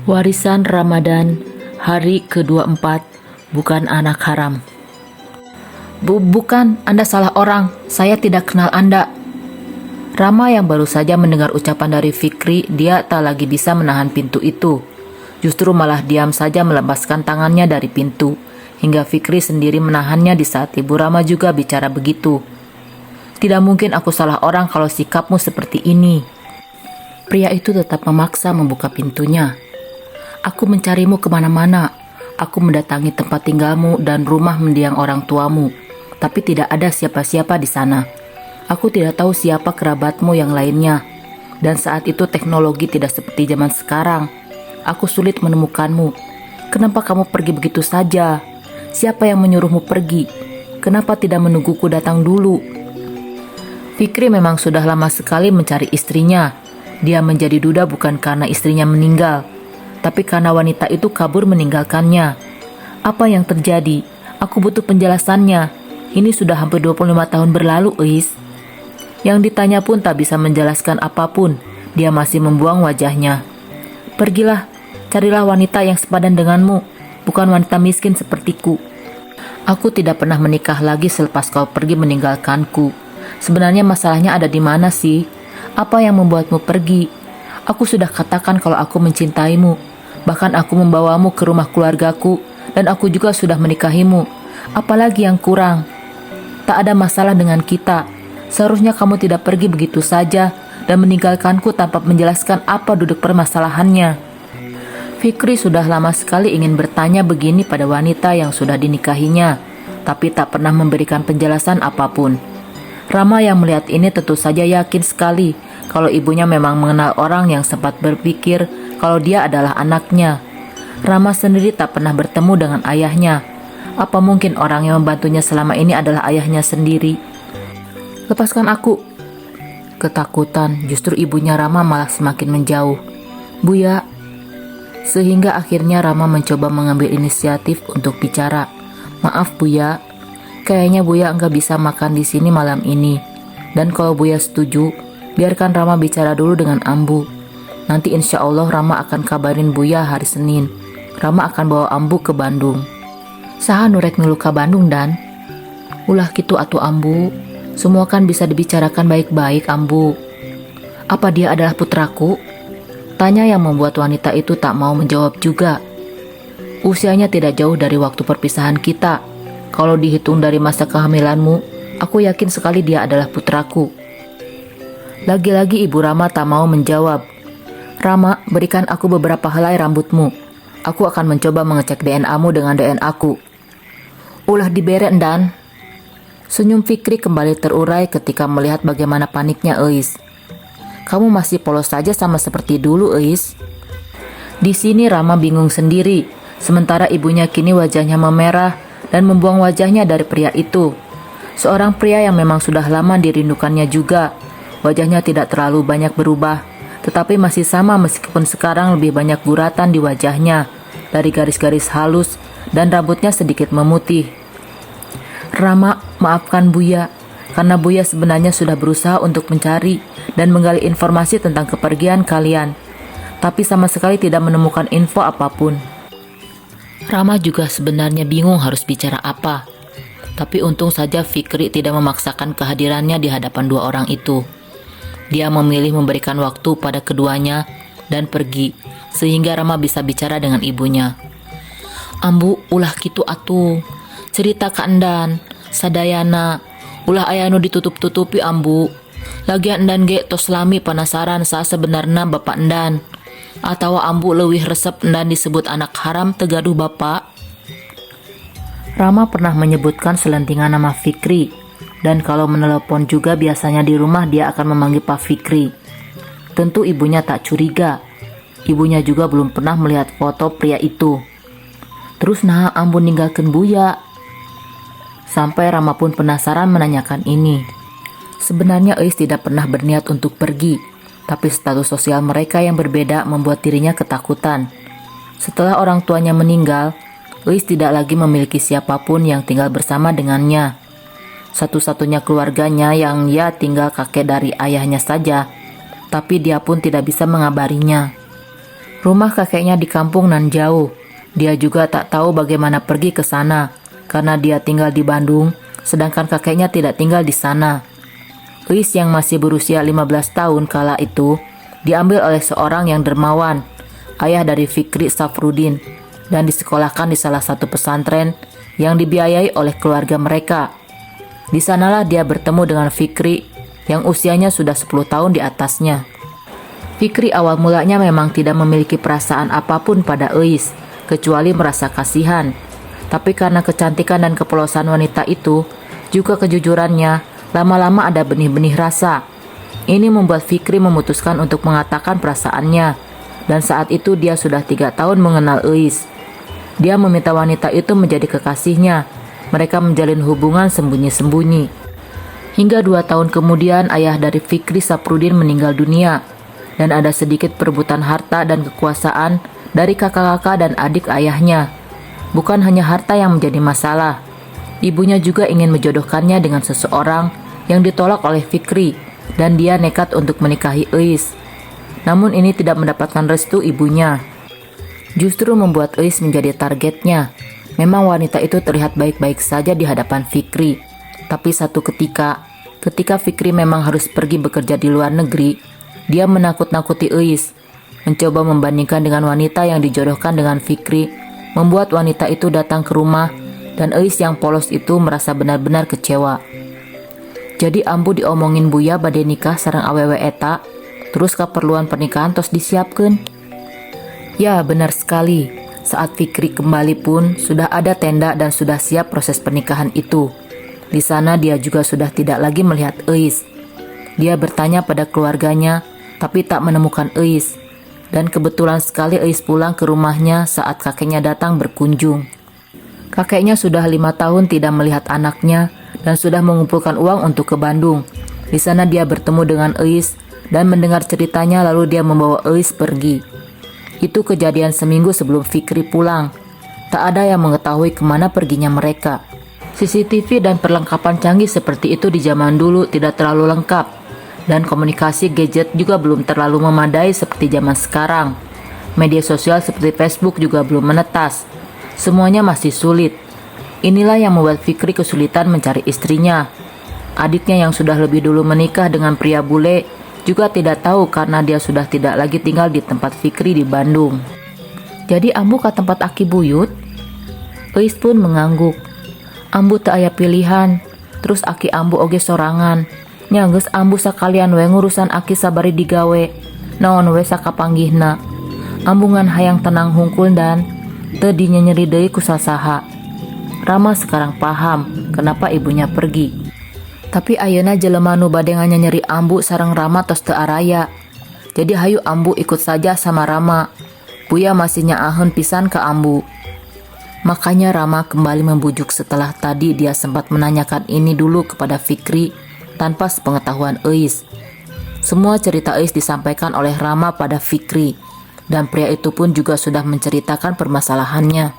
Warisan Ramadan hari ke-24 bukan anak haram. Bukan, Anda salah orang. Saya tidak kenal Anda. Rama yang baru saja mendengar ucapan dari Fikri, dia tak lagi bisa menahan pintu itu. Justru malah diam saja melepaskan tangannya dari pintu, hingga Fikri sendiri menahannya di saat Ibu Rama juga bicara begitu. Tidak mungkin aku salah orang kalau sikapmu seperti ini. Pria itu tetap memaksa membuka pintunya. Aku mencarimu kemana-mana. Aku mendatangi tempat tinggalmu dan rumah mendiang orang tuamu, tapi tidak ada siapa-siapa di sana. Aku tidak tahu siapa kerabatmu yang lainnya. Dan saat itu teknologi tidak seperti zaman sekarang. Aku sulit menemukanmu. Kenapa kamu pergi begitu saja? Siapa yang menyuruhmu pergi? Kenapa tidak menungguku datang dulu? Fikri memang sudah lama sekali mencari istrinya. Dia menjadi duda bukan karena istrinya meninggal, tapi karena wanita itu kabur meninggalkannya. Apa yang terjadi? Aku butuh penjelasannya. Ini sudah hampir 25 tahun berlalu, Eis. Yang ditanya pun tak bisa menjelaskan apapun. Dia masih membuang wajahnya. Pergilah, carilah wanita yang sepadan denganmu, bukan wanita miskin sepertiku. Aku tidak pernah menikah lagi selepas kau pergi meninggalkanku. Sebenarnya masalahnya ada di mana sih? Apa yang membuatmu pergi? Aku sudah katakan kalau aku mencintaimu. Bahkan aku membawamu ke rumah keluargaku dan aku juga sudah menikahimu. Apalagi yang kurang? Tak ada masalah dengan kita. Seharusnya kamu tidak pergi begitu saja dan meninggalkanku tanpa menjelaskan apa duduk permasalahannya. Fikri sudah lama sekali ingin bertanya begini pada wanita yang sudah dinikahinya, tapi tak pernah memberikan penjelasan apapun. Rama yang melihat ini tentu saja yakin sekali kalau ibunya memang mengenal orang yang sempat berpikir kalau dia adalah anaknya. Rama sendiri tak pernah bertemu dengan ayahnya. Apa mungkin orang yang membantunya selama ini adalah ayahnya sendiri? Lepaskan aku. Ketakutan, justru ibunya Rama malah semakin menjauh. Buya. Sehingga akhirnya Rama mencoba mengambil inisiatif untuk bicara. Maaf Buya, kayaknya Buya enggak bisa makan di sini malam ini. Dan kalau Buya setuju, biarkan Rama bicara dulu dengan Ambu. Nanti insya Allah Rama akan kabarin Buya hari Senin. Rama akan bawa Ambu ke Bandung. Saha nurek nulu ka Bandung dan? Ulah gitu atuh Ambu. Semua kan bisa dibicarakan baik-baik Ambu. Apa dia adalah putraku? Tanya yang membuat wanita itu tak mau menjawab juga. Usianya tidak jauh dari waktu perpisahan kita. Kalau dihitung dari masa kehamilanmu, aku yakin sekali dia adalah putraku. Lagi-lagi Ibu Rama tak mau menjawab. Rama, berikan aku beberapa helai rambutmu. Aku akan mencoba mengecek DNA-mu dengan DNA-ku. Ulah dibere dan. Senyum Fikri kembali terurai ketika melihat bagaimana paniknya Eis. Kamu masih polos saja sama seperti dulu, Eis. Di sini Rama bingung sendiri, sementara ibunya kini wajahnya memerah dan membuang wajahnya dari pria itu. Seorang pria yang memang sudah lama dirindukannya juga. Wajahnya tidak terlalu banyak berubah, tetapi masih sama meskipun sekarang lebih banyak guratan di wajahnya, dari garis-garis halus dan rambutnya sedikit memutih. Rama, maafkan Buya, karena Buya sebenarnya sudah berusaha untuk mencari dan menggali informasi tentang kepergian kalian, tapi sama sekali tidak menemukan info apapun. Rama juga sebenarnya bingung harus bicara apa, tapi untung saja Fikri tidak memaksakan kehadirannya di hadapan dua orang itu. Dia memilih memberikan waktu pada keduanya dan pergi, sehingga Rama bisa bicara dengan ibunya. Ambu, ulah gitu atuh. Cerita ka endan, sadayana, ulah ayanu ditutup-tutupi Ambu. Lagian endan ge tos lami penasaran saat sebenarnya bapak endan. Atawa Ambu leuwih resep endan disebut anak haram tegaduh bapak. Rama pernah menyebutkan selentingan nama Fikri, dan kalau menelepon juga biasanya di rumah dia akan memanggil Pak Fikri. Tentu ibunya tak curiga. Ibunya juga belum pernah melihat foto pria itu. Terus nah Ambu ninggalkeun Buya? Sampai Rama pun penasaran menanyakan ini. Sebenarnya Eis tidak pernah berniat untuk pergi, tapi status sosial mereka yang berbeda membuat dirinya ketakutan. Setelah orang tuanya meninggal, Eis tidak lagi memiliki siapapun yang tinggal bersama dengannya. Satu-satunya keluarganya yang ya tinggal kakek dari ayahnya saja, tapi dia pun tidak bisa mengabarinya. Rumah kakeknya di kampung nan jauh. Dia juga tak tahu bagaimana pergi ke sana karena dia tinggal di Bandung, sedangkan kakeknya tidak tinggal di sana. Uis yang masih berusia 15 tahun kala itu diambil oleh seorang yang dermawan, ayah dari Fikri Safrudin, dan disekolahkan di salah satu pesantren yang dibiayai oleh keluarga mereka. Di sanalah dia bertemu dengan Fikri yang usianya sudah 10 tahun di atasnya. Fikri awal mulanya memang tidak memiliki perasaan apapun pada Uis, kecuali merasa kasihan. Tapi karena kecantikan dan kepolosan wanita itu, juga kejujurannya, lama-lama ada benih-benih rasa. Ini membuat Fikri memutuskan untuk mengatakan perasaannya, dan saat itu dia sudah 3 tahun mengenal Uis. Dia meminta wanita itu menjadi kekasihnya. Mereka menjalin hubungan sembunyi-sembunyi. Hingga 2 tahun kemudian ayah dari Fikri Saprudin meninggal dunia, dan ada sedikit perebutan harta dan kekuasaan dari kakak-kakak dan adik ayahnya. Bukan hanya harta yang menjadi masalah. Ibunya juga ingin menjodohkannya dengan seseorang yang ditolak oleh Fikri, dan dia nekat untuk menikahi Uis. Namun ini tidak mendapatkan restu ibunya. Justru membuat Uis menjadi targetnya. Memang wanita itu terlihat baik-baik saja di hadapan Fikri. Tapi satu ketika Fikri memang harus pergi bekerja di luar negeri, dia menakut-nakuti Uis. Mencoba membandingkan dengan wanita yang dijodohkan dengan Fikri, membuat wanita itu datang ke rumah, dan Uis yang polos itu merasa benar-benar kecewa. Jadi ambu diomongin Buya bade nikah sareng awewe eta, terus keperluan pernikahan tos disiapkeun. Ya, benar sekali. Saat Fikri kembali pun sudah ada tenda dan sudah siap proses pernikahan itu. Di sana dia juga sudah tidak lagi melihat Uis. Dia bertanya pada keluarganya, tapi tak menemukan Uis. Dan kebetulan sekali Uis pulang ke rumahnya saat kakeknya datang berkunjung. Kakeknya sudah 5 tahun tidak melihat anaknya dan sudah mengumpulkan uang untuk ke Bandung. Di sana dia bertemu dengan Uis dan mendengar ceritanya, lalu dia membawa Uis pergi. Itu kejadian seminggu sebelum Fikri pulang. Tak ada yang mengetahui kemana perginya mereka. CCTV dan perlengkapan canggih seperti itu di zaman dulu tidak terlalu lengkap. Dan komunikasi gadget juga belum terlalu memadai seperti zaman sekarang. Media sosial seperti Facebook juga belum menetas. Semuanya masih sulit. Inilah yang membuat Fikri kesulitan mencari istrinya. Adiknya yang sudah lebih dulu menikah dengan pria bule juga tidak tahu karena dia sudah tidak lagi tinggal di tempat Fikri di Bandung. Jadi ambu ke tempat aki buyut? Uis pun mengangguk. Ambu teu aya pilihan. Terus aki ambu oge sorangan. Nya geus ambu sakalian we ngurusan aki sabari digawe. Naon we sakapanggihna. Ambu ngan hayang tenang hungkul dan teu dinyeri deui ku sasaha. Rama sekarang paham kenapa ibunya pergi. Tapi ayeuna jelema nu bade nganyeri ambu sareng Rama tos teu araya. Jadi hayu ambu ikut saja sama Rama. Buya masih nyaaheun pisan ke ambu. Makanya Rama kembali membujuk setelah tadi dia sempat menanyakan ini dulu kepada Fikri tanpa sepengetahuan Uis. Semua cerita Uis disampaikan oleh Rama pada Fikri, dan pria itu pun juga sudah menceritakan permasalahannya.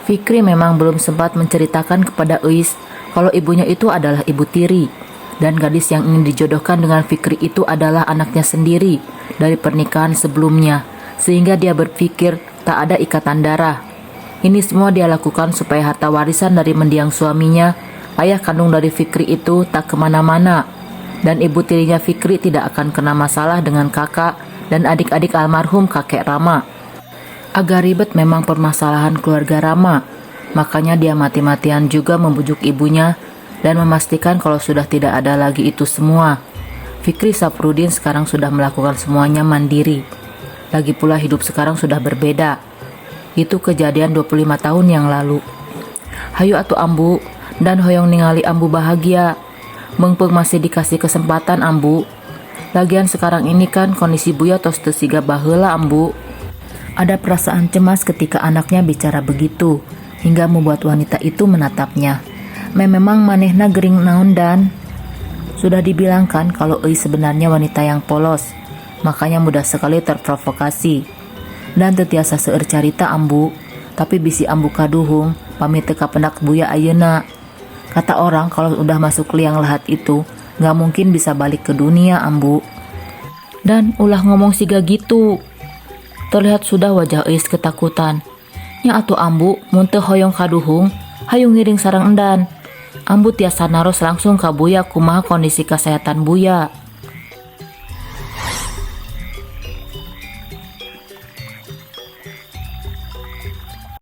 Fikri memang belum sempat menceritakan kepada Uis kalau ibunya itu adalah ibu tiri, dan gadis yang ingin dijodohkan dengan Fikri itu adalah anaknya sendiri dari pernikahan sebelumnya, sehingga dia berpikir tak ada ikatan darah. Ini semua dia lakukan supaya harta warisan dari mendiang suaminya, ayah kandung dari Fikri itu tak kemana-mana, dan ibu tirinya Fikri tidak akan kena masalah dengan kakak dan adik-adik almarhum kakek Rama. Agak ribet memang permasalahan keluarga Rama. Makanya dia mati-matian juga membujuk ibunya dan memastikan kalau sudah tidak ada lagi itu semua. Fikri Saprudin sekarang sudah melakukan semuanya mandiri. Lagi pula hidup sekarang sudah berbeda. Itu kejadian 25 tahun yang lalu. Hayu atuh ambu, dan hoyong ningali ambu bahagia. Meungpeung masih dikasih kesempatan ambu. Lagian sekarang ini kan kondisi Buya tos teu siga baheula ambu. Ada perasaan cemas ketika anaknya bicara begitu, hingga membuat wanita itu menatapnya. Memang manehna gering naon dan? Sudah dibilangkan kalau Uis sebenarnya wanita yang polos, makanya mudah sekali terprovokasi. Dan tetiasa seueur carita ambu, tapi bisi ambu kaduhung, pamit teu kapendak Buya ayeuna. Kata orang kalau udah masuk liang lahat itu, gak mungkin bisa balik ke dunia ambu. Dan ulah ngomong siga gitu. terlihat sudah wajah Eis ketakutan. Nya atuh ambu mun teu hoyong kaduhung, hayu ngiring sareng endan. Ambu tiasa naros langsung ka Buya kumaha kondisi kesehatan Buya.